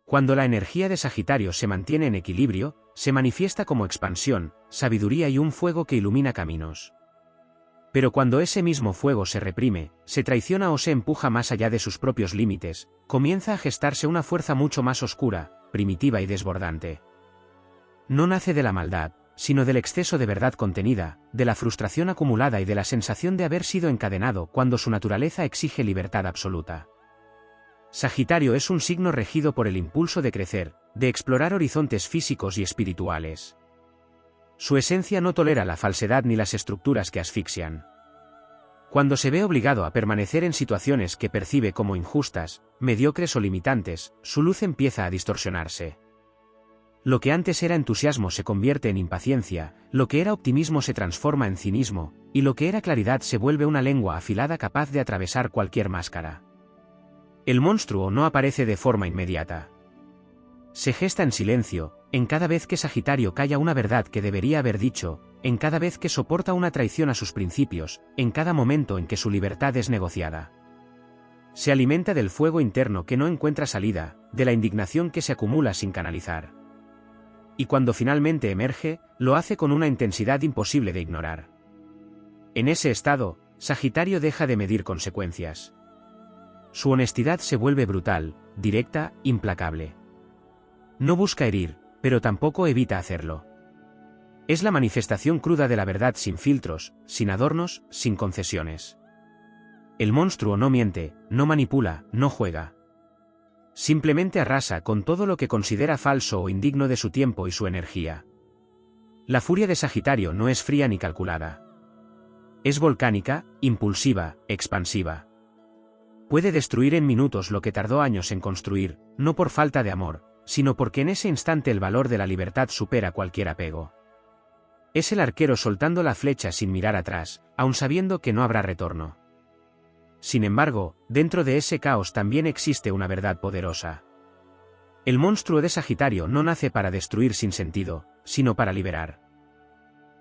Cuando la energía de Sagitario se mantiene en equilibrio, se manifiesta como expansión, sabiduría y un fuego que ilumina caminos. Pero cuando ese mismo fuego se reprime, se traiciona o se empuja más allá de sus propios límites, comienza a gestarse una fuerza mucho más oscura, primitiva y desbordante. No nace de la maldad, sino del exceso de verdad contenida, de la frustración acumulada y de la sensación de haber sido encadenado cuando su naturaleza exige libertad absoluta. Sagitario es un signo regido por el impulso de crecer, de explorar horizontes físicos y espirituales. Su esencia no tolera la falsedad ni las estructuras que asfixian. Cuando se ve obligado a permanecer en situaciones que percibe como injustas, mediocres o limitantes, su luz empieza a distorsionarse. Lo que antes era entusiasmo se convierte en impaciencia, lo que era optimismo se transforma en cinismo, y lo que era claridad se vuelve una lengua afilada capaz de atravesar cualquier máscara. El monstruo no aparece de forma inmediata. Se gesta en silencio, en cada vez que Sagitario calla una verdad que debería haber dicho, en cada vez que soporta una traición a sus principios, en cada momento en que su libertad es negociada. Se alimenta del fuego interno que no encuentra salida, de la indignación que se acumula sin canalizar. Y cuando finalmente emerge, lo hace con una intensidad imposible de ignorar. En ese estado, Sagitario deja de medir consecuencias. Su honestidad se vuelve brutal, directa, implacable. No busca herir, pero tampoco evita hacerlo. Es la manifestación cruda de la verdad sin filtros, sin adornos, sin concesiones. El monstruo no miente, no manipula, no juega. Simplemente arrasa con todo lo que considera falso o indigno de su tiempo y su energía. La furia de Sagitario no es fría ni calculada. Es volcánica, impulsiva, expansiva. Puede destruir en minutos lo que tardó años en construir, no por falta de amor, sino porque en ese instante el valor de la libertad supera cualquier apego. Es el arquero soltando la flecha sin mirar atrás, aun sabiendo que no habrá retorno. Sin embargo, dentro de ese caos también existe una verdad poderosa. El monstruo de Sagitario no nace para destruir sin sentido, sino para liberar.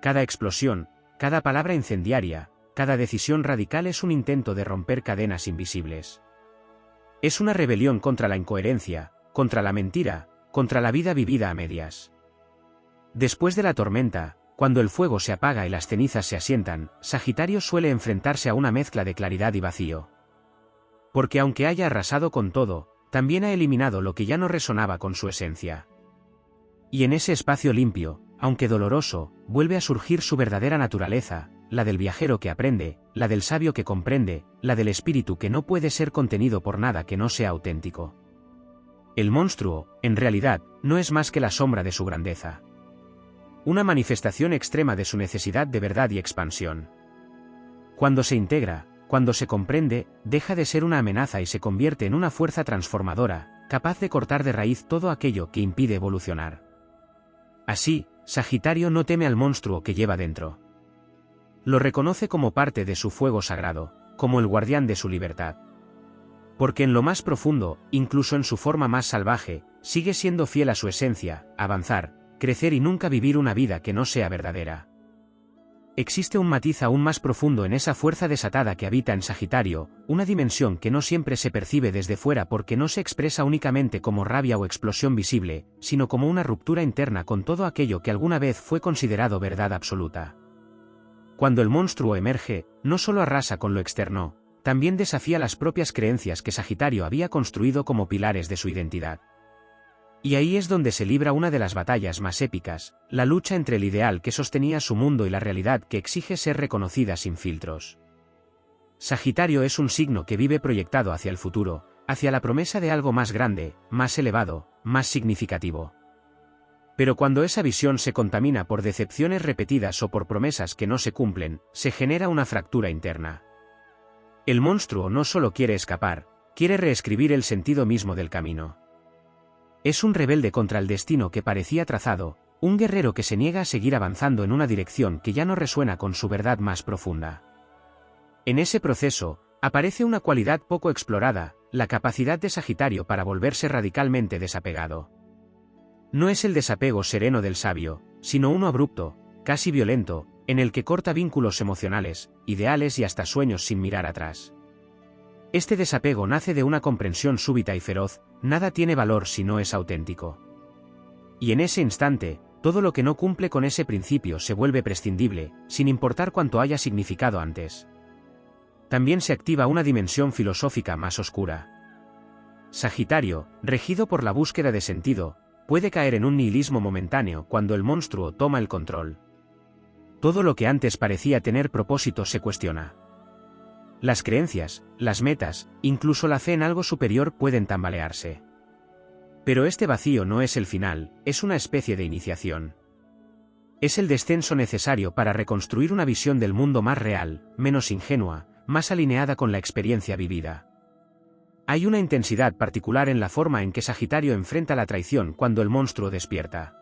Cada explosión, cada palabra incendiaria, cada decisión radical es un intento de romper cadenas invisibles. Es una rebelión contra la incoherencia, contra la mentira, contra la vida vivida a medias. Después de la tormenta, cuando el fuego se apaga y las cenizas se asientan, Sagitario suele enfrentarse a una mezcla de claridad y vacío. Porque aunque haya arrasado con todo, también ha eliminado lo que ya no resonaba con su esencia. Y en ese espacio limpio, aunque doloroso, vuelve a surgir su verdadera naturaleza, la del viajero que aprende, la del sabio que comprende, la del espíritu que no puede ser contenido por nada que no sea auténtico. El monstruo, en realidad, no es más que la sombra de su grandeza. Una manifestación extrema de su necesidad de verdad y expansión. Cuando se integra, cuando se comprende, deja de ser una amenaza y se convierte en una fuerza transformadora, capaz de cortar de raíz todo aquello que impide evolucionar. Así, Sagitario no teme al monstruo que lleva dentro. Lo reconoce como parte de su fuego sagrado, como el guardián de su libertad. Porque en lo más profundo, incluso en su forma más salvaje, sigue siendo fiel a su esencia, avanzar, crecer y nunca vivir una vida que no sea verdadera. Existe un matiz aún más profundo en esa fuerza desatada que habita en Sagitario, una dimensión que no siempre se percibe desde fuera porque no se expresa únicamente como rabia o explosión visible, sino como una ruptura interna con todo aquello que alguna vez fue considerado verdad absoluta. Cuando el monstruo emerge, no solo arrasa con lo externo, también desafía las propias creencias que Sagitario había construido como pilares de su identidad. Y ahí es donde se libra una de las batallas más épicas, la lucha entre el ideal que sostenía su mundo y la realidad que exige ser reconocida sin filtros. Sagitario es un signo que vive proyectado hacia el futuro, hacia la promesa de algo más grande, más elevado, más significativo. Pero cuando esa visión se contamina por decepciones repetidas o por promesas que no se cumplen, se genera una fractura interna. El monstruo no solo quiere escapar, quiere reescribir el sentido mismo del camino. Es un rebelde contra el destino que parecía trazado, un guerrero que se niega a seguir avanzando en una dirección que ya no resuena con su verdad más profunda. En ese proceso, aparece una cualidad poco explorada, la capacidad de Sagitario para volverse radicalmente desapegado. No es el desapego sereno del sabio, sino uno abrupto, casi violento, en el que corta vínculos emocionales, ideales y hasta sueños sin mirar atrás. Este desapego nace de una comprensión súbita y feroz: nada tiene valor si no es auténtico. Y en ese instante, todo lo que no cumple con ese principio se vuelve prescindible, sin importar cuánto haya significado antes. También se activa una dimensión filosófica más oscura. Sagitario, regido por la búsqueda de sentido, puede caer en un nihilismo momentáneo cuando el monstruo toma el control. Todo lo que antes parecía tener propósito se cuestiona. Las creencias, las metas, incluso la fe en algo superior pueden tambalearse. Pero este vacío no es el final, es una especie de iniciación. Es el descenso necesario para reconstruir una visión del mundo más real, menos ingenua, más alineada con la experiencia vivida. Hay una intensidad particular en la forma en que Sagitario enfrenta la traición cuando el monstruo despierta.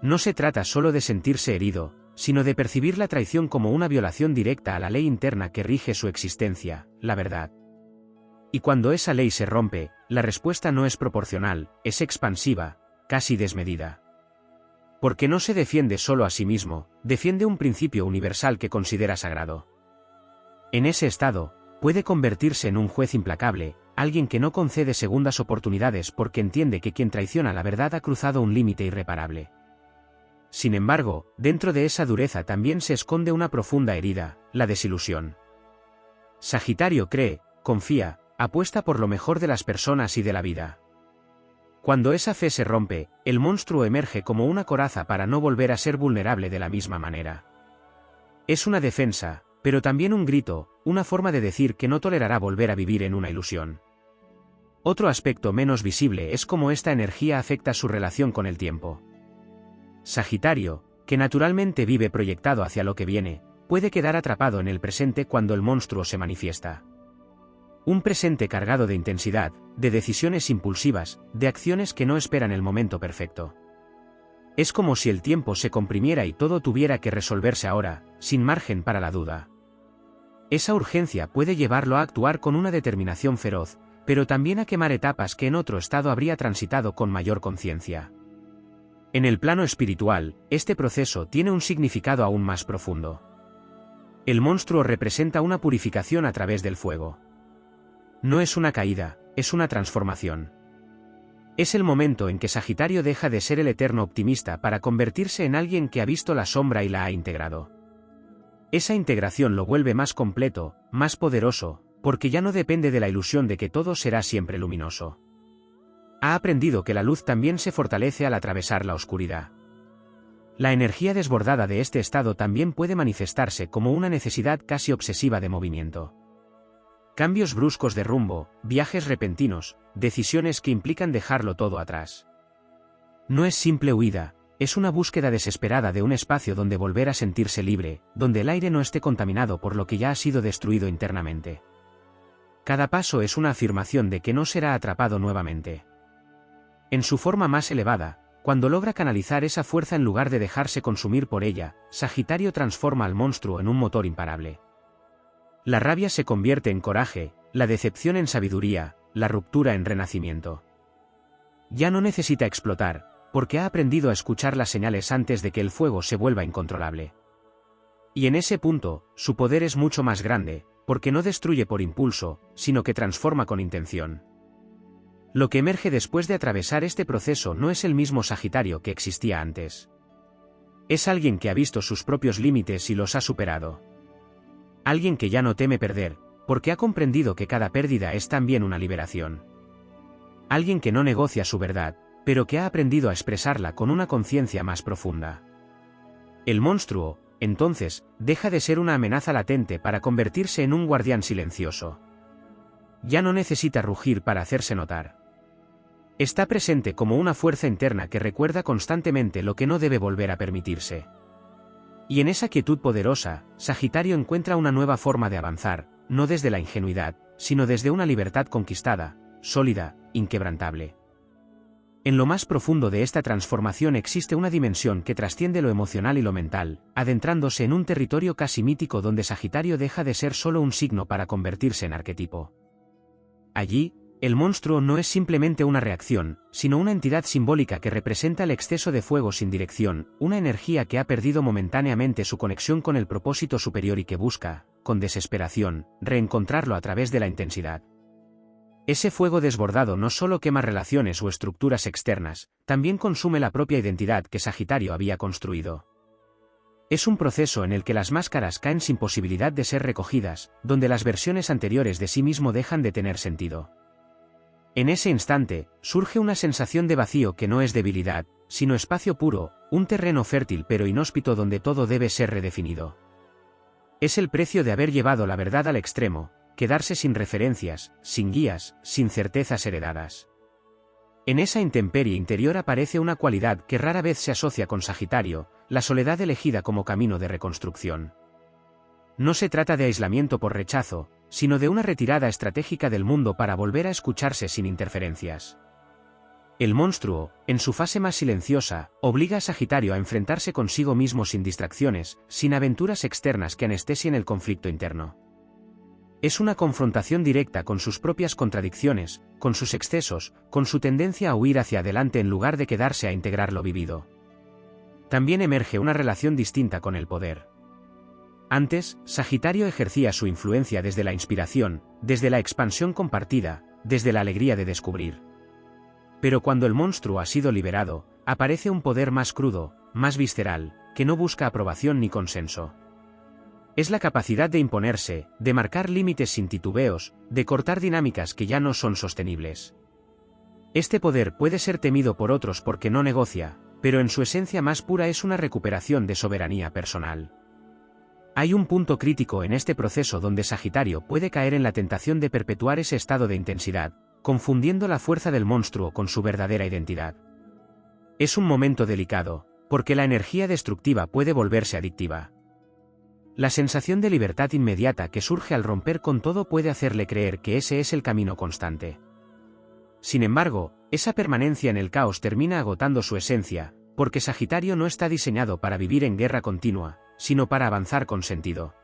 No se trata solo de sentirse herido, sino de percibir la traición como una violación directa a la ley interna que rige su existencia, la verdad. Y cuando esa ley se rompe, la respuesta no es proporcional, es expansiva, casi desmedida. Porque no se defiende solo a sí mismo, defiende un principio universal que considera sagrado. En ese estado, puede convertirse en un juez implacable, alguien que no concede segundas oportunidades porque entiende que quien traiciona la verdad ha cruzado un límite irreparable. Sin embargo, dentro de esa dureza también se esconde una profunda herida: la desilusión. Sagitario cree, confía, apuesta por lo mejor de las personas y de la vida. Cuando esa fe se rompe, el monstruo emerge como una coraza para no volver a ser vulnerable de la misma manera. Es una defensa, pero también un grito, una forma de decir que no tolerará volver a vivir en una ilusión. Otro aspecto menos visible es cómo esta energía afecta su relación con el tiempo. Sagitario, que naturalmente vive proyectado hacia lo que viene, puede quedar atrapado en el presente cuando el monstruo se manifiesta. Un presente cargado de intensidad, de decisiones impulsivas, de acciones que no esperan el momento perfecto. Es como si el tiempo se comprimiera y todo tuviera que resolverse ahora, sin margen para la duda. Esa urgencia puede llevarlo a actuar con una determinación feroz, pero también a quemar etapas que en otro estado habría transitado con mayor conciencia. En el plano espiritual, este proceso tiene un significado aún más profundo. El monstruo representa una purificación a través del fuego. No es una caída, es una transformación. Es el momento en que Sagitario deja de ser el eterno optimista para convertirse en alguien que ha visto la sombra y la ha integrado. Esa integración lo vuelve más completo, más poderoso, porque ya no depende de la ilusión de que todo será siempre luminoso. Ha aprendido que la luz también se fortalece al atravesar la oscuridad. La energía desbordada de este estado también puede manifestarse como una necesidad casi obsesiva de movimiento. Cambios bruscos de rumbo, viajes repentinos, decisiones que implican dejarlo todo atrás. No es simple huida, es una búsqueda desesperada de un espacio donde volver a sentirse libre, donde el aire no esté contaminado por lo que ya ha sido destruido internamente. Cada paso es una afirmación de que no será atrapado nuevamente. En su forma más elevada, cuando logra canalizar esa fuerza en lugar de dejarse consumir por ella, Sagitario transforma al monstruo en un motor imparable. La rabia se convierte en coraje, la decepción en sabiduría, la ruptura en renacimiento. Ya no necesita explotar, porque ha aprendido a escuchar las señales antes de que el fuego se vuelva incontrolable. Y en ese punto, su poder es mucho más grande, porque no destruye por impulso, sino que transforma con intención. Lo que emerge después de atravesar este proceso no es el mismo Sagitario que existía antes. Es alguien que ha visto sus propios límites y los ha superado. Alguien que ya no teme perder, porque ha comprendido que cada pérdida es también una liberación. Alguien que no negocia su verdad, pero que ha aprendido a expresarla con una conciencia más profunda. El monstruo, entonces, deja de ser una amenaza latente para convertirse en un guardián silencioso. Ya no necesita rugir para hacerse notar. Está presente como una fuerza interna que recuerda constantemente lo que no debe volver a permitirse. Y en esa quietud poderosa, Sagitario encuentra una nueva forma de avanzar, no desde la ingenuidad, sino desde una libertad conquistada, sólida, inquebrantable. En lo más profundo de esta transformación existe una dimensión que trasciende lo emocional y lo mental, adentrándose en un territorio casi mítico donde Sagitario deja de ser solo un signo para convertirse en arquetipo. Allí, el monstruo no es simplemente una reacción, sino una entidad simbólica que representa el exceso de fuego sin dirección, una energía que ha perdido momentáneamente su conexión con el propósito superior y que busca, con desesperación, reencontrarlo a través de la intensidad. Ese fuego desbordado no solo quema relaciones o estructuras externas, también consume la propia identidad que Sagitario había construido. Es un proceso en el que las máscaras caen sin posibilidad de ser recogidas, donde las versiones anteriores de sí mismo dejan de tener sentido. En ese instante, surge una sensación de vacío que no es debilidad, sino espacio puro, un terreno fértil pero inhóspito donde todo debe ser redefinido. Es el precio de haber llevado la verdad al extremo, quedarse sin referencias, sin guías, sin certezas heredadas. En esa intemperie interior aparece una cualidad que rara vez se asocia con Sagitario, la soledad elegida como camino de reconstrucción. No se trata de aislamiento por rechazo, sino de una retirada estratégica del mundo para volver a escucharse sin interferencias. El monstruo, en su fase más silenciosa, obliga a Sagitario a enfrentarse consigo mismo sin distracciones, sin aventuras externas que anestesien el conflicto interno. Es una confrontación directa con sus propias contradicciones, con sus excesos, con su tendencia a huir hacia adelante en lugar de quedarse a integrar lo vivido. También emerge una relación distinta con el poder. Antes, Sagitario ejercía su influencia desde la inspiración, desde la expansión compartida, desde la alegría de descubrir. Pero cuando el monstruo ha sido liberado, aparece un poder más crudo, más visceral, que no busca aprobación ni consenso. Es la capacidad de imponerse, de marcar límites sin titubeos, de cortar dinámicas que ya no son sostenibles. Este poder puede ser temido por otros porque no negocia, pero en su esencia más pura es una recuperación de soberanía personal. Hay un punto crítico en este proceso donde Sagitario puede caer en la tentación de perpetuar ese estado de intensidad, confundiendo la fuerza del monstruo con su verdadera identidad. Es un momento delicado, porque la energía destructiva puede volverse adictiva. La sensación de libertad inmediata que surge al romper con todo puede hacerle creer que ese es el camino constante. Sin embargo, esa permanencia en el caos termina agotando su esencia, porque Sagitario no está diseñado para vivir en guerra continua, sino para avanzar con sentido.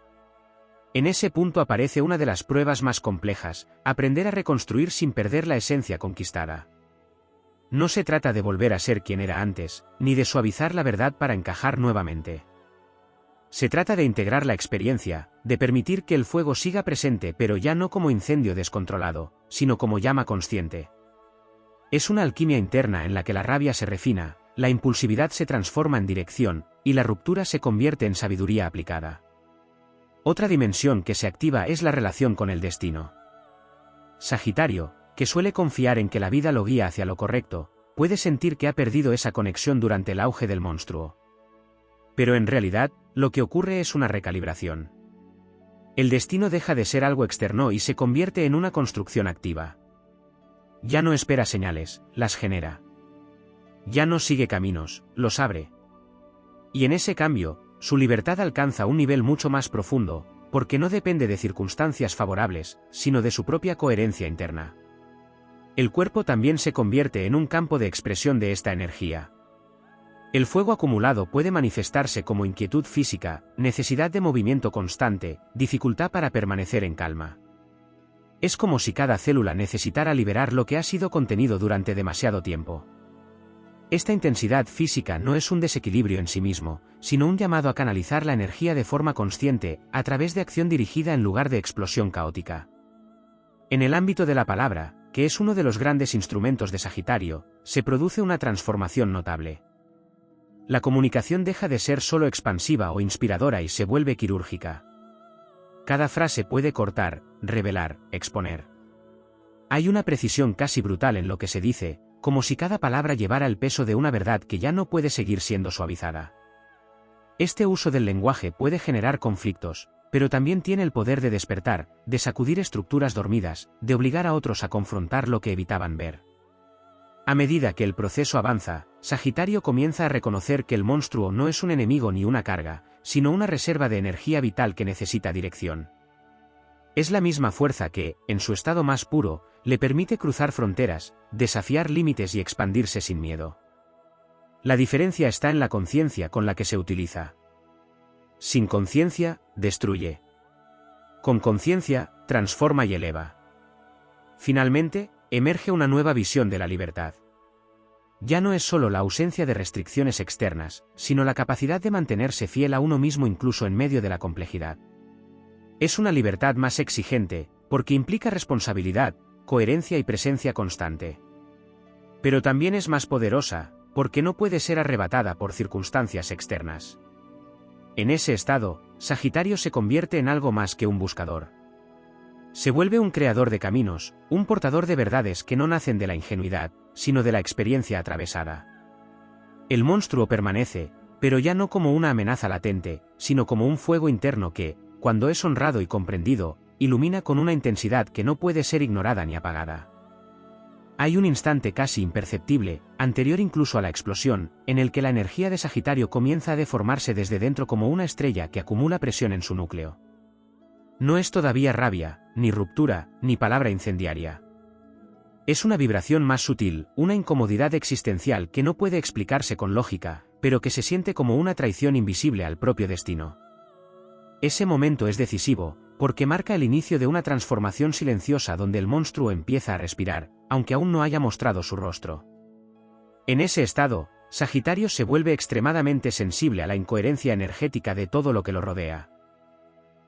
En ese punto aparece una de las pruebas más complejas, aprender a reconstruir sin perder la esencia conquistada. No se trata de volver a ser quien era antes, ni de suavizar la verdad para encajar nuevamente. Se trata de integrar la experiencia, de permitir que el fuego siga presente pero ya no como incendio descontrolado, sino como llama consciente. Es una alquimia interna en la que la rabia se refina, la impulsividad se transforma en dirección, y la ruptura se convierte en sabiduría aplicada. Otra dimensión que se activa es la relación con el destino. Sagitario, que suele confiar en que la vida lo guía hacia lo correcto, puede sentir que ha perdido esa conexión durante el auge del monstruo. Pero en realidad, lo que ocurre es una recalibración. El destino deja de ser algo externo y se convierte en una construcción activa. Ya no espera señales, las genera. Ya no sigue caminos, los abre. Y en ese cambio, su libertad alcanza un nivel mucho más profundo, porque no depende de circunstancias favorables, sino de su propia coherencia interna. El cuerpo también se convierte en un campo de expresión de esta energía. El fuego acumulado puede manifestarse como inquietud física, necesidad de movimiento constante, dificultad para permanecer en calma. Es como si cada célula necesitara liberar lo que ha sido contenido durante demasiado tiempo. Esta intensidad física no es un desequilibrio en sí mismo, sino un llamado a canalizar la energía de forma consciente, a través de acción dirigida en lugar de explosión caótica. En el ámbito de la palabra, que es uno de los grandes instrumentos de Sagitario, se produce una transformación notable. La comunicación deja de ser solo expansiva o inspiradora y se vuelve quirúrgica. Cada frase puede cortar, revelar, exponer. Hay una precisión casi brutal en lo que se dice, como si cada palabra llevara el peso de una verdad que ya no puede seguir siendo suavizada. Este uso del lenguaje puede generar conflictos, pero también tiene el poder de despertar, de sacudir estructuras dormidas, de obligar a otros a confrontar lo que evitaban ver. A medida que el proceso avanza, Sagitario comienza a reconocer que el monstruo no es un enemigo ni una carga, sino una reserva de energía vital que necesita dirección. Es la misma fuerza que, en su estado más puro, le permite cruzar fronteras, desafiar límites y expandirse sin miedo. La diferencia está en la conciencia con la que se utiliza. Sin conciencia, destruye. Con conciencia, transforma y eleva. Finalmente, emerge una nueva visión de la libertad. Ya no es solo la ausencia de restricciones externas, sino la capacidad de mantenerse fiel a uno mismo incluso en medio de la complejidad. Es una libertad más exigente, porque implica responsabilidad, coherencia y presencia constante. Pero también es más poderosa, porque no puede ser arrebatada por circunstancias externas. En ese estado, Sagitario se convierte en algo más que un buscador. Se vuelve un creador de caminos, un portador de verdades que no nacen de la ingenuidad, sino de la experiencia atravesada. El monstruo permanece, pero ya no como una amenaza latente, sino como un fuego interno que, cuando es honrado y comprendido, ilumina con una intensidad que no puede ser ignorada ni apagada. Hay un instante casi imperceptible, anterior incluso a la explosión, en el que la energía de Sagitario comienza a deformarse desde dentro como una estrella que acumula presión en su núcleo. No es todavía rabia, ni ruptura, ni palabra incendiaria. Es una vibración más sutil, una incomodidad existencial que no puede explicarse con lógica, pero que se siente como una traición invisible al propio destino. Ese momento es decisivo, porque marca el inicio de una transformación silenciosa donde el monstruo empieza a respirar, aunque aún no haya mostrado su rostro. En ese estado, Sagitario se vuelve extremadamente sensible a la incoherencia energética de todo lo que lo rodea.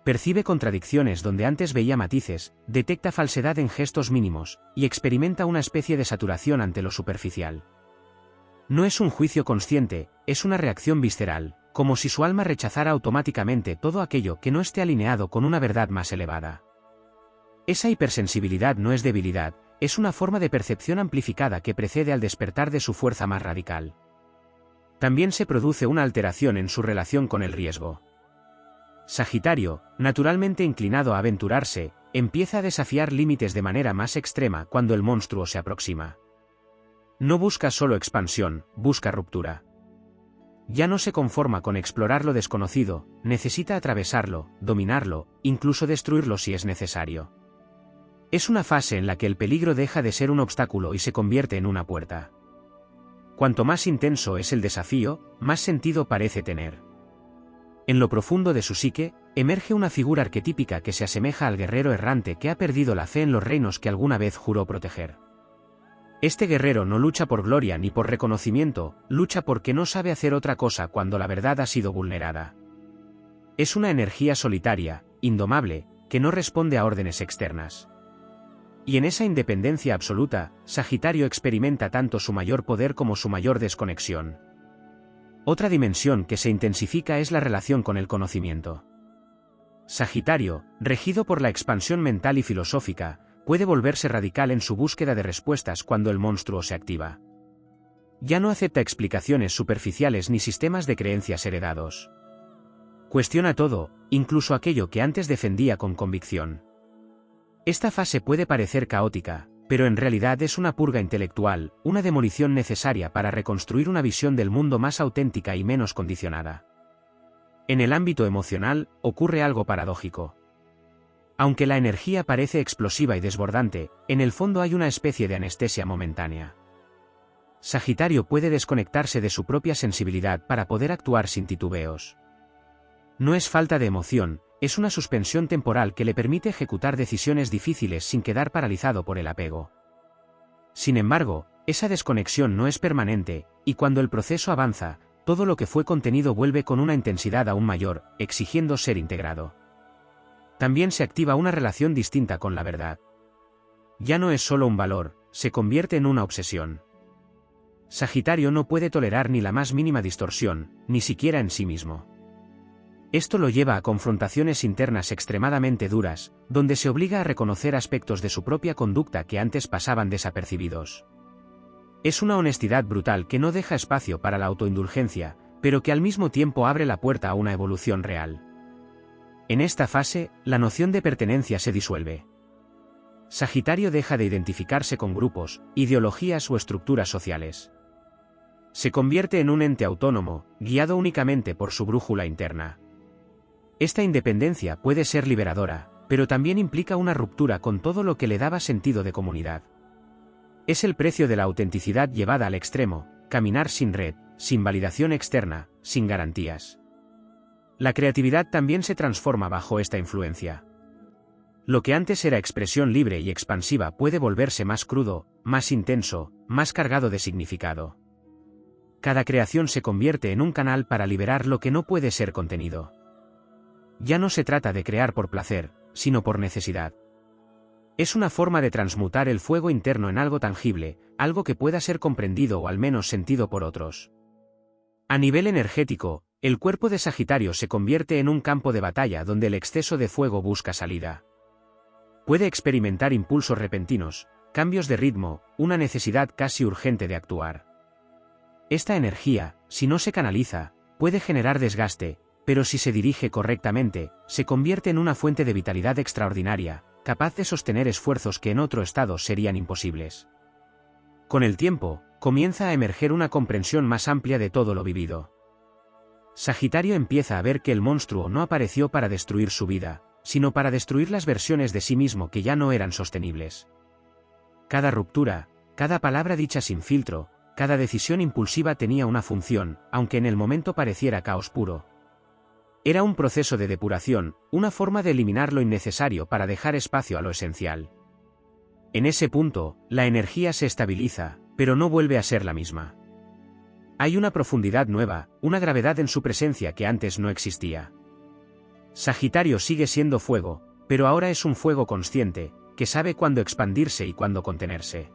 Percibe contradicciones donde antes veía matices, detecta falsedad en gestos mínimos, y experimenta una especie de saturación ante lo superficial. No es un juicio consciente, es una reacción visceral, como si su alma rechazara automáticamente todo aquello que no esté alineado con una verdad más elevada. Esa hipersensibilidad no es debilidad, es una forma de percepción amplificada que precede al despertar de su fuerza más radical. También se produce una alteración en su relación con el riesgo. Sagitario, naturalmente inclinado a aventurarse, empieza a desafiar límites de manera más extrema cuando el monstruo se aproxima. No busca solo expansión, busca ruptura. Ya no se conforma con explorar lo desconocido, necesita atravesarlo, dominarlo, incluso destruirlo si es necesario. Es una fase en la que el peligro deja de ser un obstáculo y se convierte en una puerta. Cuanto más intenso es el desafío, más sentido parece tener. En lo profundo de su psique, emerge una figura arquetípica que se asemeja al guerrero errante que ha perdido la fe en los reinos que alguna vez juró proteger. Este guerrero no lucha por gloria ni por reconocimiento, lucha porque no sabe hacer otra cosa cuando la verdad ha sido vulnerada. Es una energía solitaria, indomable, que no responde a órdenes externas. Y en esa independencia absoluta, Sagitario experimenta tanto su mayor poder como su mayor desconexión. Otra dimensión que se intensifica es la relación con el conocimiento. Sagitario, regido por la expansión mental y filosófica, puede volverse radical en su búsqueda de respuestas cuando el monstruo se activa. Ya no acepta explicaciones superficiales ni sistemas de creencias heredados. Cuestiona todo, incluso aquello que antes defendía con convicción. Esta fase puede parecer caótica, pero en realidad es una purga intelectual, una demolición necesaria para reconstruir una visión del mundo más auténtica y menos condicionada. En el ámbito emocional, ocurre algo paradójico. Aunque la energía parece explosiva y desbordante, en el fondo hay una especie de anestesia momentánea. Sagitario puede desconectarse de su propia sensibilidad para poder actuar sin titubeos. No es falta de emoción, es una suspensión temporal que le permite ejecutar decisiones difíciles sin quedar paralizado por el apego. Sin embargo, esa desconexión no es permanente, y cuando el proceso avanza, todo lo que fue contenido vuelve con una intensidad aún mayor, exigiendo ser integrado. También se activa una relación distinta con la verdad. Ya no es solo un valor, se convierte en una obsesión. Sagitario no puede tolerar ni la más mínima distorsión, ni siquiera en sí mismo. Esto lo lleva a confrontaciones internas extremadamente duras, donde se obliga a reconocer aspectos de su propia conducta que antes pasaban desapercibidos. Es una honestidad brutal que no deja espacio para la autoindulgencia, pero que al mismo tiempo abre la puerta a una evolución real. En esta fase, la noción de pertenencia se disuelve. Sagitario deja de identificarse con grupos, ideologías o estructuras sociales. Se convierte en un ente autónomo, guiado únicamente por su brújula interna. Esta independencia puede ser liberadora, pero también implica una ruptura con todo lo que le daba sentido de comunidad. Es el precio de la autenticidad llevada al extremo, caminar sin red, sin validación externa, sin garantías. La creatividad también se transforma bajo esta influencia. Lo que antes era expresión libre y expansiva puede volverse más crudo, más intenso, más cargado de significado. Cada creación se convierte en un canal para liberar lo que no puede ser contenido. ya no se trata de crear por placer, sino por necesidad. Es una forma de transmutar el fuego interno en algo tangible, algo que pueda ser comprendido o al menos sentido por otros. A nivel energético, el cuerpo de Sagitario se convierte en un campo de batalla donde el exceso de fuego busca salida. Puede experimentar impulsos repentinos, cambios de ritmo, una necesidad casi urgente de actuar. Esta energía, si no se canaliza, puede generar desgaste, pero si se dirige correctamente, se convierte en una fuente de vitalidad extraordinaria, capaz de sostener esfuerzos que en otro estado serían imposibles. Con el tiempo, comienza a emerger una comprensión más amplia de todo lo vivido. Sagitario empieza a ver que el monstruo no apareció para destruir su vida, sino para destruir las versiones de sí mismo que ya no eran sostenibles. Cada ruptura, cada palabra dicha sin filtro, cada decisión impulsiva tenía una función, aunque en el momento pareciera caos puro. Era un proceso de depuración, una forma de eliminar lo innecesario para dejar espacio a lo esencial. En ese punto, la energía se estabiliza, pero no vuelve a ser la misma. Hay una profundidad nueva, una gravedad en su presencia que antes no existía. Sagitario sigue siendo fuego, pero ahora es un fuego consciente, que sabe cuándo expandirse y cuándo contenerse.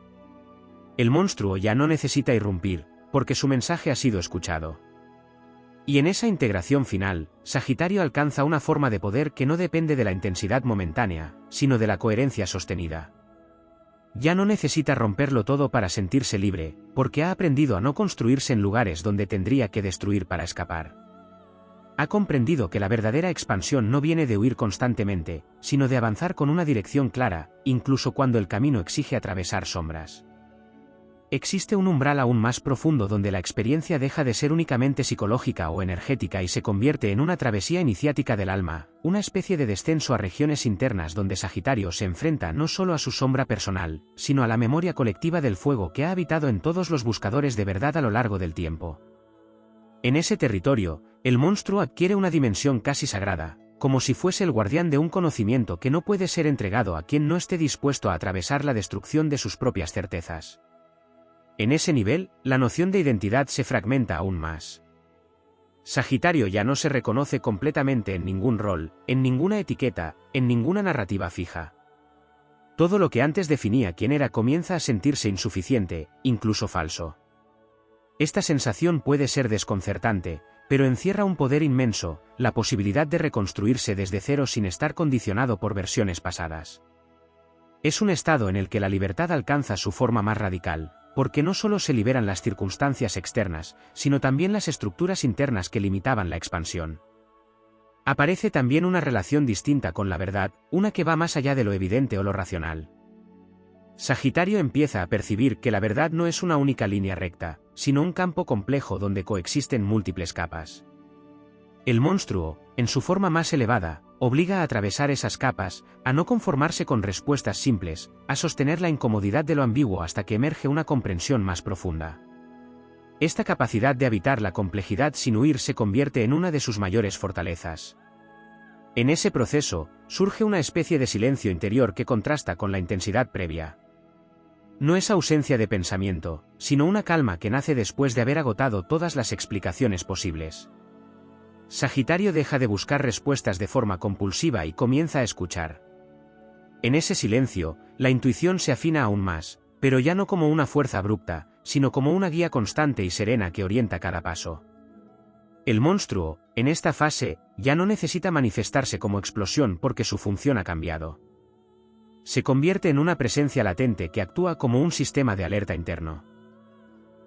El monstruo ya no necesita irrumpir, porque su mensaje ha sido escuchado. Y en esa integración final, Sagitario alcanza una forma de poder que no depende de la intensidad momentánea, sino de la coherencia sostenida. Ya no necesita romperlo todo para sentirse libre, porque ha aprendido a no construirse en lugares donde tendría que destruir para escapar. Ha comprendido que la verdadera expansión no viene de huir constantemente, sino de avanzar con una dirección clara, incluso cuando el camino exige atravesar sombras. Existe un umbral aún más profundo donde la experiencia deja de ser únicamente psicológica o energética y se convierte en una travesía iniciática del alma, una especie de descenso a regiones internas donde Sagitario se enfrenta no solo a su sombra personal, sino a la memoria colectiva del fuego que ha habitado en todos los buscadores de verdad a lo largo del tiempo. En ese territorio, el monstruo adquiere una dimensión casi sagrada, como si fuese el guardián de un conocimiento que no puede ser entregado a quien no esté dispuesto a atravesar la destrucción de sus propias certezas. En ese nivel, la noción de identidad se fragmenta aún más. Sagitario ya no se reconoce completamente en ningún rol, en ninguna etiqueta, en ninguna narrativa fija. Todo lo que antes definía quién era comienza a sentirse insuficiente, incluso falso. Esta sensación puede ser desconcertante, pero encierra un poder inmenso, la posibilidad de reconstruirse desde cero sin estar condicionado por versiones pasadas. Es un estado en el que la libertad alcanza su forma más radical, porque no solo se liberan las circunstancias externas, sino también las estructuras internas que limitaban la expansión. Aparece también una relación distinta con la verdad, una que va más allá de lo evidente o lo racional. Sagitario empieza a percibir que la verdad no es una única línea recta, sino un campo complejo donde coexisten múltiples capas. El monstruo, en su forma más elevada, obliga a atravesar esas capas, a no conformarse con respuestas simples, a sostener la incomodidad de lo ambiguo hasta que emerge una comprensión más profunda. Esta capacidad de habitar la complejidad sin huir se convierte en una de sus mayores fortalezas. En ese proceso, surge una especie de silencio interior que contrasta con la intensidad previa. No es ausencia de pensamiento, sino una calma que nace después de haber agotado todas las explicaciones posibles. Sagitario deja de buscar respuestas de forma compulsiva y comienza a escuchar. En ese silencio, la intuición se afina aún más, pero ya no como una fuerza abrupta, sino como una guía constante y serena que orienta cada paso. El monstruo, en esta fase, ya no necesita manifestarse como explosión porque su función ha cambiado. Se convierte en una presencia latente que actúa como un sistema de alerta interno.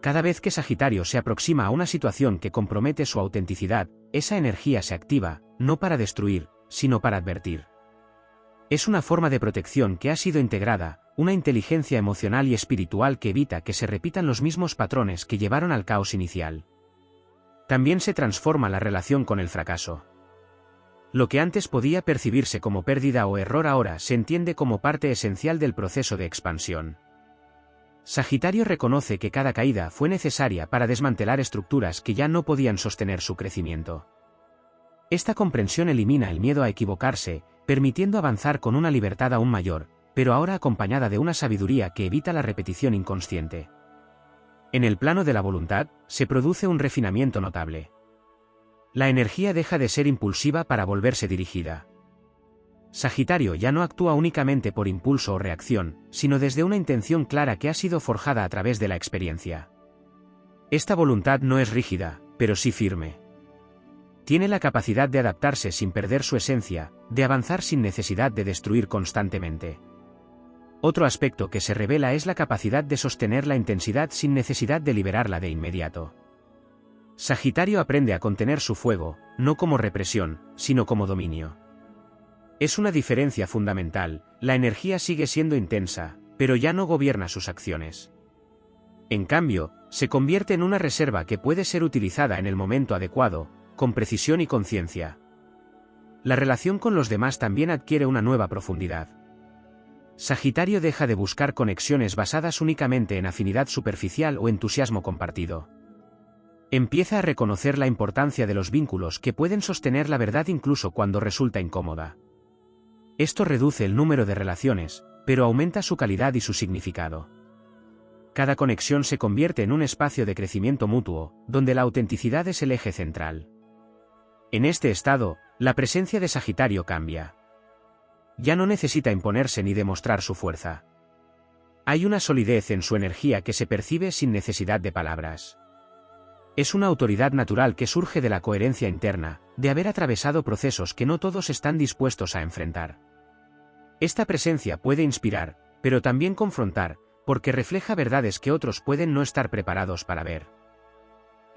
Cada vez que Sagitario se aproxima a una situación que compromete su autenticidad, esa energía se activa, no para destruir, sino para advertir. Es una forma de protección que ha sido integrada, una inteligencia emocional y espiritual que evita que se repitan los mismos patrones que llevaron al caos inicial. También se transforma la relación con el fracaso. Lo que antes podía percibirse como pérdida o error ahora se entiende como parte esencial del proceso de expansión. Sagitario reconoce que cada caída fue necesaria para desmantelar estructuras que ya no podían sostener su crecimiento. Esta comprensión elimina el miedo a equivocarse, permitiendo avanzar con una libertad aún mayor, pero ahora acompañada de una sabiduría que evita la repetición inconsciente. En el plano de la voluntad, se produce un refinamiento notable. La energía deja de ser impulsiva para volverse dirigida. Sagitario ya no actúa únicamente por impulso o reacción, sino desde una intención clara que ha sido forjada a través de la experiencia. Esta voluntad no es rígida, pero sí firme. Tiene la capacidad de adaptarse sin perder su esencia, de avanzar sin necesidad de destruir constantemente. Otro aspecto que se revela es la capacidad de sostener la intensidad sin necesidad de liberarla de inmediato. Sagitario aprende a contener su fuego, no como represión, sino como dominio. Es una diferencia fundamental, la energía sigue siendo intensa, pero ya no gobierna sus acciones. En cambio, se convierte en una reserva que puede ser utilizada en el momento adecuado, con precisión y conciencia. La relación con los demás también adquiere una nueva profundidad. Sagitario deja de buscar conexiones basadas únicamente en afinidad superficial o entusiasmo compartido. Empieza a reconocer la importancia de los vínculos que pueden sostener la verdad incluso cuando resulta incómoda. Esto reduce el número de relaciones, pero aumenta su calidad y su significado. Cada conexión se convierte en un espacio de crecimiento mutuo, donde la autenticidad es el eje central. En este estado, la presencia de Sagitario cambia. Ya no necesita imponerse ni demostrar su fuerza. Hay una solidez en su energía que se percibe sin necesidad de palabras. Es una autoridad natural que surge de la coherencia interna, de haber atravesado procesos que no todos están dispuestos a enfrentar. Esta presencia puede inspirar, pero también confrontar, porque refleja verdades que otros pueden no estar preparados para ver.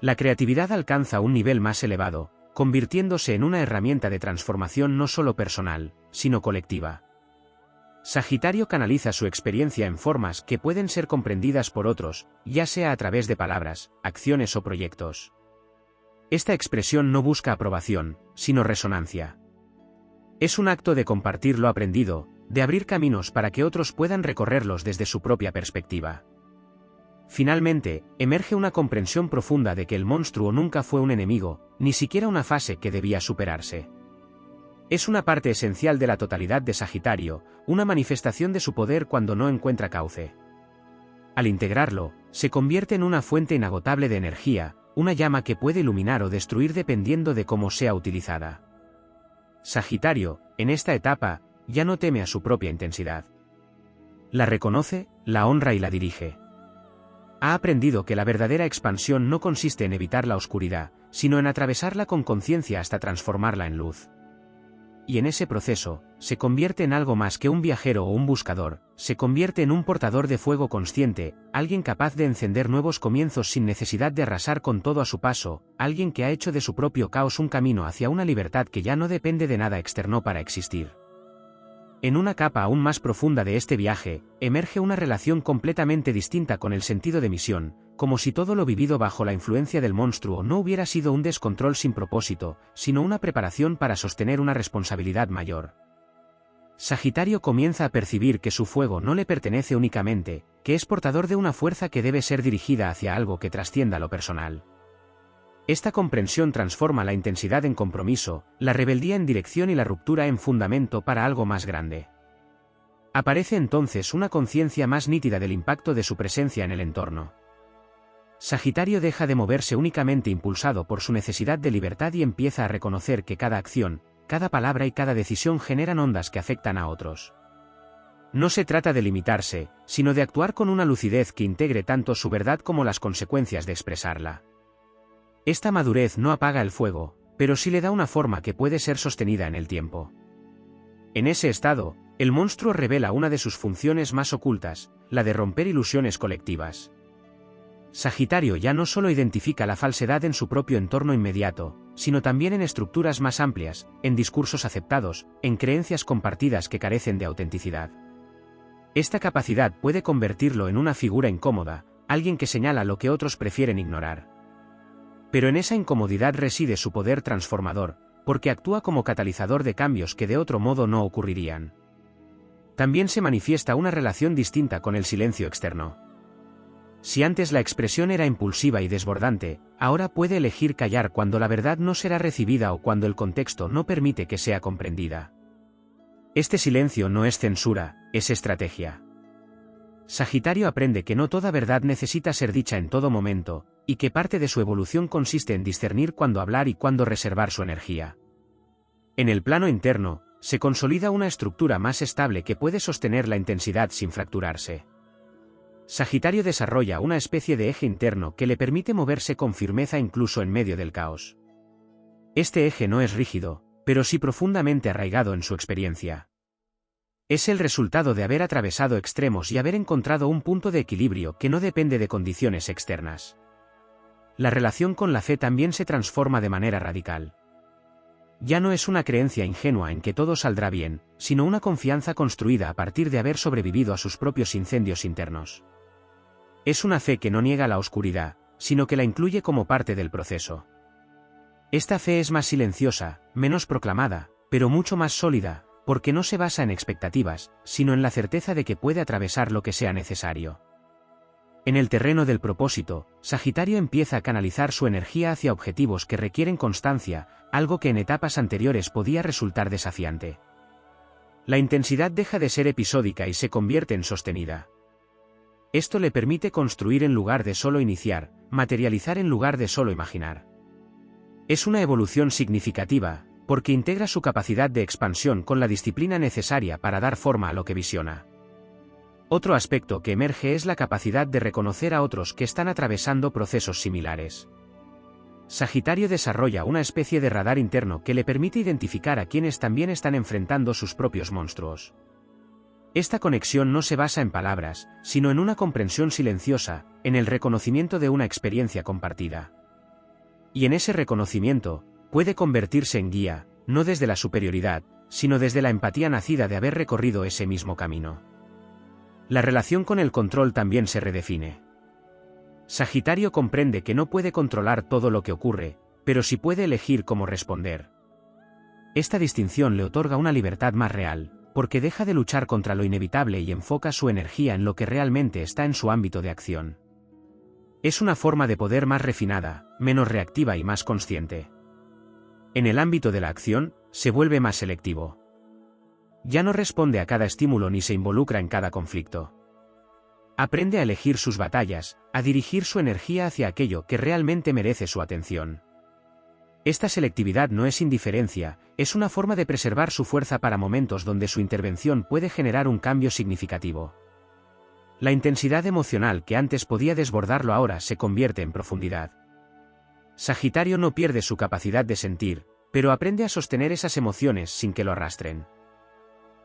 La creatividad alcanza un nivel más elevado, convirtiéndose en una herramienta de transformación no solo personal, sino colectiva. Sagitario canaliza su experiencia en formas que pueden ser comprendidas por otros, ya sea a través de palabras, acciones o proyectos. Esta expresión no busca aprobación, sino resonancia. Es un acto de compartir lo aprendido, de abrir caminos para que otros puedan recorrerlos desde su propia perspectiva. Finalmente, emerge una comprensión profunda de que el monstruo nunca fue un enemigo, ni siquiera una fase que debía superarse. Es una parte esencial de la totalidad de Sagitario, una manifestación de su poder cuando no encuentra cauce. Al integrarlo, se convierte en una fuente inagotable de energía, una llama que puede iluminar o destruir dependiendo de cómo sea utilizada. Sagitario, en esta etapa, ya no teme a su propia intensidad. La reconoce, la honra y la dirige. Ha aprendido que la verdadera expansión no consiste en evitar la oscuridad, sino en atravesarla con conciencia hasta transformarla en luz. Y en ese proceso, se convierte en algo más que un viajero o un buscador, se convierte en un portador de fuego consciente, alguien capaz de encender nuevos comienzos sin necesidad de arrasar con todo a su paso, alguien que ha hecho de su propio caos un camino hacia una libertad que ya no depende de nada externo para existir. En una capa aún más profunda de este viaje, emerge una relación completamente distinta con el sentido de misión, como si todo lo vivido bajo la influencia del monstruo no hubiera sido un descontrol sin propósito, sino una preparación para sostener una responsabilidad mayor. Sagitario comienza a percibir que su fuego no le pertenece únicamente, que es portador de una fuerza que debe ser dirigida hacia algo que trascienda lo personal. Esta comprensión transforma la intensidad en compromiso, la rebeldía en dirección y la ruptura en fundamento para algo más grande. Aparece entonces una conciencia más nítida del impacto de su presencia en el entorno. Sagitario deja de moverse únicamente impulsado por su necesidad de libertad y empieza a reconocer que cada acción, cada palabra y cada decisión generan ondas que afectan a otros. No se trata de limitarse, sino de actuar con una lucidez que integre tanto su verdad como las consecuencias de expresarla. Esta madurez no apaga el fuego, pero sí le da una forma que puede ser sostenida en el tiempo. En ese estado, el monstruo revela una de sus funciones más ocultas, la de romper ilusiones colectivas. Sagitario ya no solo identifica la falsedad en su propio entorno inmediato, sino también en estructuras más amplias, en discursos aceptados, en creencias compartidas que carecen de autenticidad. Esta capacidad puede convertirlo en una figura incómoda, alguien que señala lo que otros prefieren ignorar. Pero en esa incomodidad reside su poder transformador, porque actúa como catalizador de cambios que de otro modo no ocurrirían. También se manifiesta una relación distinta con el silencio externo. Si antes la expresión era impulsiva y desbordante, ahora puede elegir callar cuando la verdad no será recibida o cuando el contexto no permite que sea comprendida. Este silencio no es censura, es estrategia. Sagitario aprende que no toda verdad necesita ser dicha en todo momento, y que parte de su evolución consiste en discernir cuándo hablar y cuándo reservar su energía. En el plano interno, se consolida una estructura más estable que puede sostener la intensidad sin fracturarse. Sagitario desarrolla una especie de eje interno que le permite moverse con firmeza incluso en medio del caos. Este eje no es rígido, pero sí profundamente arraigado en su experiencia. Es el resultado de haber atravesado extremos y haber encontrado un punto de equilibrio que no depende de condiciones externas. La relación con la fe también se transforma de manera radical. Ya no es una creencia ingenua en que todo saldrá bien, sino una confianza construida a partir de haber sobrevivido a sus propios incendios internos. Es una fe que no niega la oscuridad, sino que la incluye como parte del proceso. Esta fe es más silenciosa, menos proclamada, pero mucho más sólida, porque no se basa en expectativas, sino en la certeza de que puede atravesar lo que sea necesario. En el terreno del propósito, Sagitario empieza a canalizar su energía hacia objetivos que requieren constancia, algo que en etapas anteriores podía resultar desafiante. La intensidad deja de ser episódica y se convierte en sostenida. Esto le permite construir en lugar de solo iniciar, materializar en lugar de solo imaginar. Es una evolución significativa, porque integra su capacidad de expansión con la disciplina necesaria para dar forma a lo que visiona. Otro aspecto que emerge es la capacidad de reconocer a otros que están atravesando procesos similares. Sagitario desarrolla una especie de radar interno que le permite identificar a quienes también están enfrentando sus propios monstruos. Esta conexión no se basa en palabras, sino en una comprensión silenciosa, en el reconocimiento de una experiencia compartida. Y en ese reconocimiento, puede convertirse en guía, no desde la superioridad, sino desde la empatía nacida de haber recorrido ese mismo camino. La relación con el control también se redefine. Sagitario comprende que no puede controlar todo lo que ocurre, pero sí puede elegir cómo responder. Esta distinción le otorga una libertad más real, porque deja de luchar contra lo inevitable y enfoca su energía en lo que realmente está en su ámbito de acción. Es una forma de poder más refinada, menos reactiva y más consciente. En el ámbito de la acción, se vuelve más selectivo. Ya no responde a cada estímulo ni se involucra en cada conflicto. Aprende a elegir sus batallas, a dirigir su energía hacia aquello que realmente merece su atención. Esta selectividad no es indiferencia, es una forma de preservar su fuerza para momentos donde su intervención puede generar un cambio significativo. La intensidad emocional que antes podía desbordarlo ahora se convierte en profundidad. Sagitario no pierde su capacidad de sentir, pero aprende a sostener esas emociones sin que lo arrastren.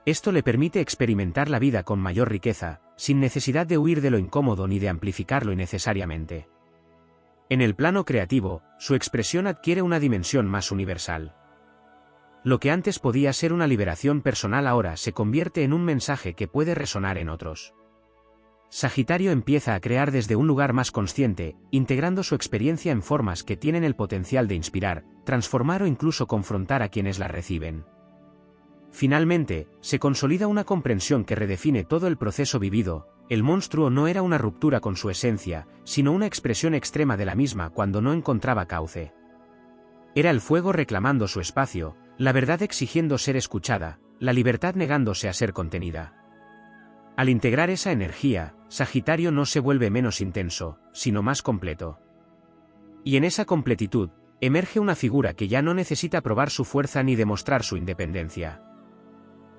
Esto le permite experimentar la vida con mayor riqueza, sin necesidad de huir de lo incómodo ni de amplificarlo innecesariamente. En el plano creativo, su expresión adquiere una dimensión más universal. Lo que antes podía ser una liberación personal ahora se convierte en un mensaje que puede resonar en otros. Sagitario empieza a crear desde un lugar más consciente, integrando su experiencia en formas que tienen el potencial de inspirar, transformar o incluso confrontar a quienes la reciben. Finalmente, se consolida una comprensión que redefine todo el proceso vivido. El monstruo no era una ruptura con su esencia, sino una expresión extrema de la misma cuando no encontraba cauce. Era el fuego reclamando su espacio, la verdad exigiendo ser escuchada, la libertad negándose a ser contenida. Al integrar esa energía, Sagitario no se vuelve menos intenso, sino más completo. Y en esa completitud, emerge una figura que ya no necesita probar su fuerza ni demostrar su independencia.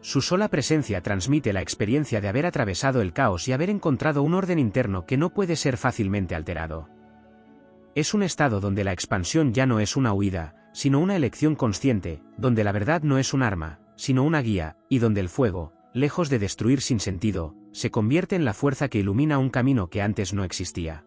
Su sola presencia transmite la experiencia de haber atravesado el caos y haber encontrado un orden interno que no puede ser fácilmente alterado. Es un estado donde la expansión ya no es una huida, sino una elección consciente, donde la verdad no es un arma, sino una guía, y donde el fuego, lejos de destruir sin sentido, se convierte en la fuerza que ilumina un camino que antes no existía.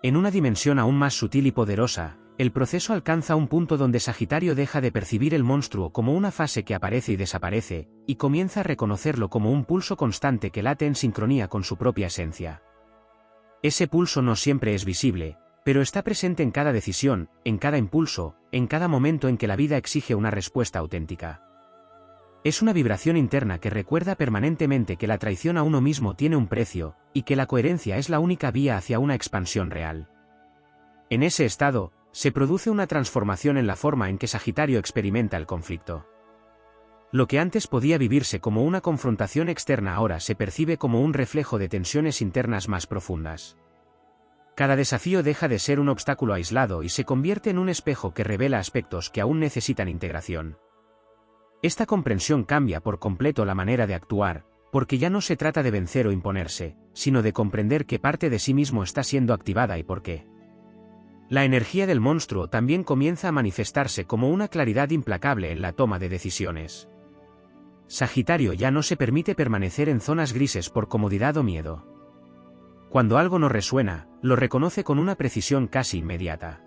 En una dimensión aún más sutil y poderosa, el proceso alcanza un punto donde Sagitario deja de percibir el monstruo como una fase que aparece y desaparece, y comienza a reconocerlo como un pulso constante que late en sincronía con su propia esencia. Ese pulso no siempre es visible, pero está presente en cada decisión, en cada impulso, en cada momento en que la vida exige una respuesta auténtica. Es una vibración interna que recuerda permanentemente que la traición a uno mismo tiene un precio, y que la coherencia es la única vía hacia una expansión real. En ese estado, se produce una transformación en la forma en que Sagitario experimenta el conflicto. Lo que antes podía vivirse como una confrontación externa ahora se percibe como un reflejo de tensiones internas más profundas. Cada desafío deja de ser un obstáculo aislado y se convierte en un espejo que revela aspectos que aún necesitan integración. Esta comprensión cambia por completo la manera de actuar, porque ya no se trata de vencer o imponerse, sino de comprender qué parte de sí mismo está siendo activada y por qué. La energía del monstruo también comienza a manifestarse como una claridad implacable en la toma de decisiones. Sagitario ya no se permite permanecer en zonas grises por comodidad o miedo. Cuando algo no resuena, lo reconoce con una precisión casi inmediata.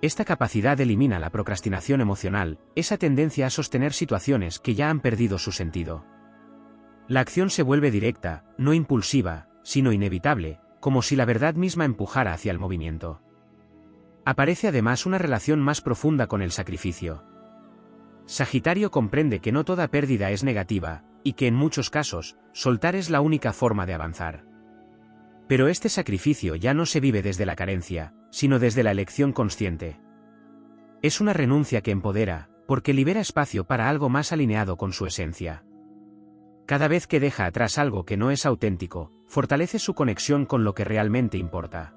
Esta capacidad elimina la procrastinación emocional, esa tendencia a sostener situaciones que ya han perdido su sentido. La acción se vuelve directa, no impulsiva, sino inevitable, como si la verdad misma empujara hacia el movimiento. Aparece además una relación más profunda con el sacrificio. Sagitario comprende que no toda pérdida es negativa, y que en muchos casos, soltar es la única forma de avanzar. Pero este sacrificio ya no se vive desde la carencia, sino desde la elección consciente. Es una renuncia que empodera, porque libera espacio para algo más alineado con su esencia. Cada vez que deja atrás algo que no es auténtico, fortalece su conexión con lo que realmente importa.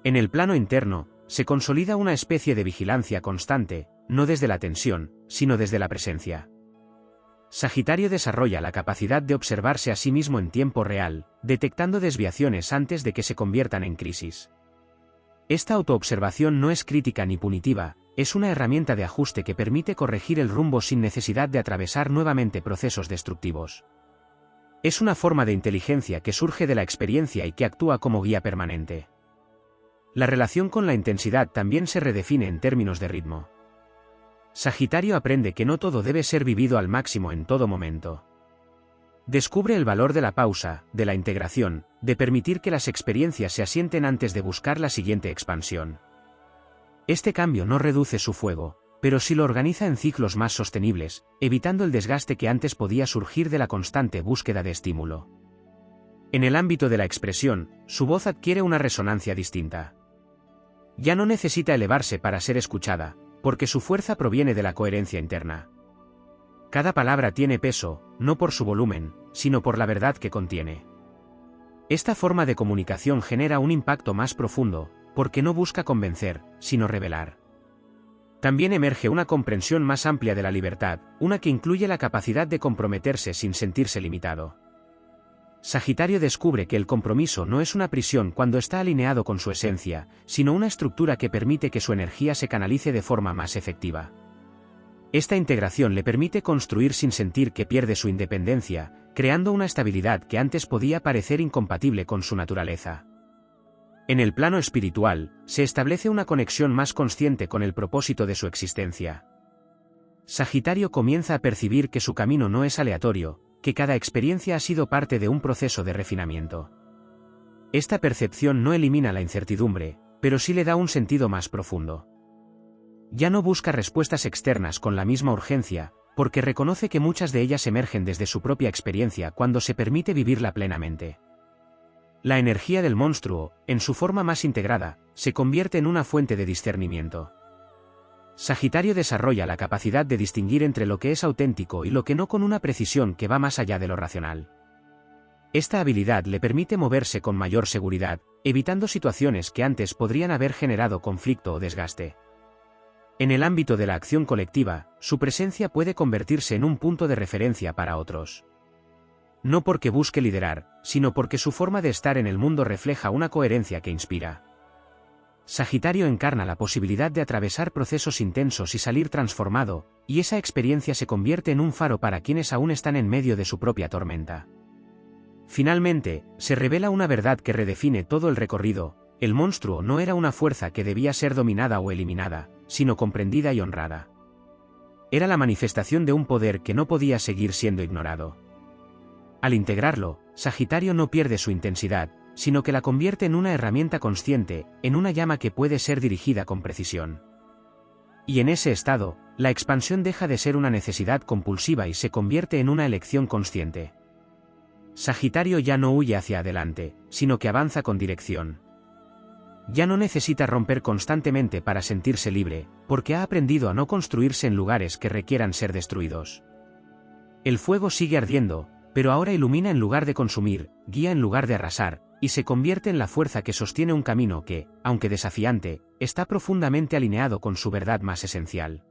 En el plano interno, se consolida una especie de vigilancia constante, no desde la tensión, sino desde la presencia. Sagitario desarrolla la capacidad de observarse a sí mismo en tiempo real, detectando desviaciones antes de que se conviertan en crisis. Esta autoobservación no es crítica ni punitiva, es una herramienta de ajuste que permite corregir el rumbo sin necesidad de atravesar nuevamente procesos destructivos. Es una forma de inteligencia que surge de la experiencia y que actúa como guía permanente. La relación con la intensidad también se redefine en términos de ritmo. Sagitario aprende que no todo debe ser vivido al máximo en todo momento. Descubre el valor de la pausa, de la integración, de permitir que las experiencias se asienten antes de buscar la siguiente expansión. Este cambio no reduce su fuego, pero sí lo organiza en ciclos más sostenibles, evitando el desgaste que antes podía surgir de la constante búsqueda de estímulo. En el ámbito de la expresión, su voz adquiere una resonancia distinta. Ya no necesita elevarse para ser escuchada, porque su fuerza proviene de la coherencia interna. Cada palabra tiene peso, no por su volumen, sino por la verdad que contiene. Esta forma de comunicación genera un impacto más profundo, porque no busca convencer, sino revelar. También emerge una comprensión más amplia de la libertad, una que incluye la capacidad de comprometerse sin sentirse limitado. Sagitario descubre que el compromiso no es una prisión cuando está alineado con su esencia, sino una estructura que permite que su energía se canalice de forma más efectiva. Esta integración le permite construir sin sentir que pierde su independencia, creando una estabilidad que antes podía parecer incompatible con su naturaleza. En el plano espiritual, se establece una conexión más consciente con el propósito de su existencia. Sagitario comienza a percibir que su camino no es aleatorio, que cada experiencia ha sido parte de un proceso de refinamiento. Esta percepción no elimina la incertidumbre, pero sí le da un sentido más profundo. Ya no busca respuestas externas con la misma urgencia, porque reconoce que muchas de ellas emergen desde su propia experiencia cuando se permite vivirla plenamente. La energía del monstruo, en su forma más integrada, se convierte en una fuente de discernimiento. Sagitario desarrolla la capacidad de distinguir entre lo que es auténtico y lo que no con una precisión que va más allá de lo racional. Esta habilidad le permite moverse con mayor seguridad, evitando situaciones que antes podrían haber generado conflicto o desgaste. En el ámbito de la acción colectiva, su presencia puede convertirse en un punto de referencia para otros. No porque busque liderar, sino porque su forma de estar en el mundo refleja una coherencia que inspira. Sagitario encarna la posibilidad de atravesar procesos intensos y salir transformado, y esa experiencia se convierte en un faro para quienes aún están en medio de su propia tormenta. Finalmente, se revela una verdad que redefine todo el recorrido: el monstruo no era una fuerza que debía ser dominada o eliminada, sino comprendida y honrada. Era la manifestación de un poder que no podía seguir siendo ignorado. Al integrarlo, Sagitario no pierde su intensidad, sino que la convierte en una herramienta consciente, en una llama que puede ser dirigida con precisión. Y en ese estado, la expansión deja de ser una necesidad compulsiva y se convierte en una elección consciente. Sagitario ya no huye hacia adelante, sino que avanza con dirección. Ya no necesita romper constantemente para sentirse libre, porque ha aprendido a no construirse en lugares que requieran ser destruidos. El fuego sigue ardiendo, pero ahora ilumina en lugar de consumir, guía en lugar de arrasar, y se convierte en la fuerza que sostiene un camino que, aunque desafiante, está profundamente alineado con su verdad más esencial.